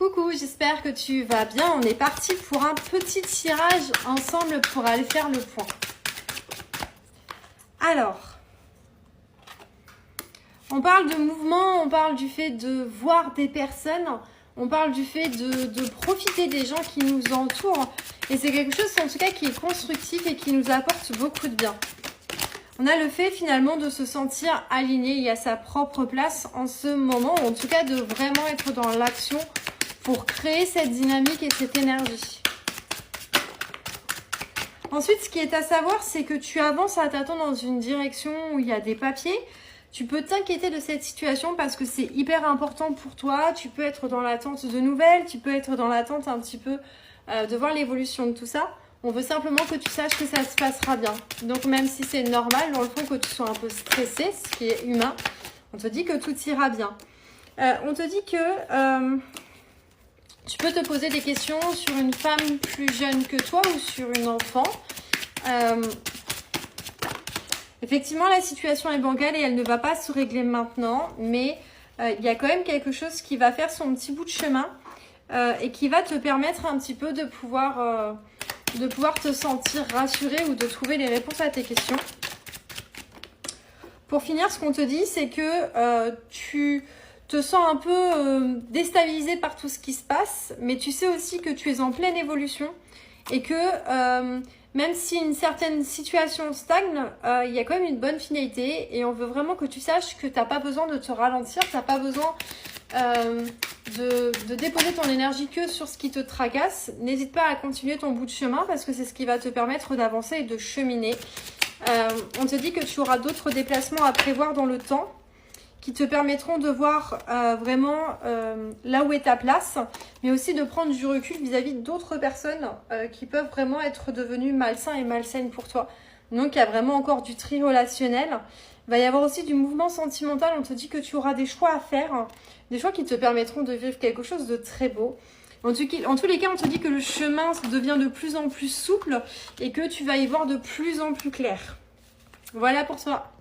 Coucou, j'espère que tu vas bien. On est parti pour un petit tirage ensemble pour aller faire le point. Alors, on parle de mouvement, on parle du fait de voir des personnes, on parle du fait de profiter des gens qui nous entourent. Et c'est quelque chose en tout cas qui est constructif et qui nous apporte beaucoup de bien. On a le fait finalement de se sentir aligné et à sa propre place en ce moment, ou en tout cas de vraiment être dans l'action pour créer cette dynamique et cette énergie. Ensuite, ce qui est à savoir, c'est que tu avances à tâtons dans une direction où il y a des papiers. Tu peux t'inquiéter de cette situation parce que c'est hyper important pour toi. Tu peux être dans l'attente de nouvelles, tu peux être dans l'attente un petit peu de voir l'évolution de tout ça. On veut simplement que tu saches que ça se passera bien. Donc même si c'est normal, dans le fond, que tu sois un peu stressé, ce qui est humain, on te dit que tout ira bien. On te dit que tu peux te poser des questions sur une femme plus jeune que toi ou sur une enfant. Effectivement, la situation est bancale et elle ne va pas se régler maintenant, mais il y a quand même quelque chose qui va faire son petit bout de chemin et qui va te permettre un petit peu de pouvoir te sentir rassuré ou de trouver les réponses à tes questions. Pour finir, ce qu'on te dit, c'est que tu te sens un peu déstabilisé par tout ce qui se passe, mais tu sais aussi que tu es en pleine évolution et que même si une certaine situation stagne, il y a quand même une bonne finalité et on veut vraiment que tu saches que tu n'as pas besoin de te ralentir, tu n'as pas besoin de déposer ton énergie que sur ce qui te tracasse. N'hésite pas à continuer ton bout de chemin parce que c'est ce qui va te permettre d'avancer et de cheminer. On te dit que tu auras d'autres déplacements à prévoir dans le temps qui te permettront de voir vraiment là où est ta place, mais aussi de prendre du recul vis-à-vis d'autres personnes qui peuvent vraiment être devenues malsains et malsaines pour toi. Donc il y a vraiment encore du tri relationnel. Il va y avoir aussi du mouvement sentimental. On te dit que tu auras des choix à faire, des choix qui te permettront de vivre quelque chose de très beau. En tous les cas, on te dit que le chemin devient de plus en plus souple et que tu vas y voir de plus en plus clair. Voilà pour toi.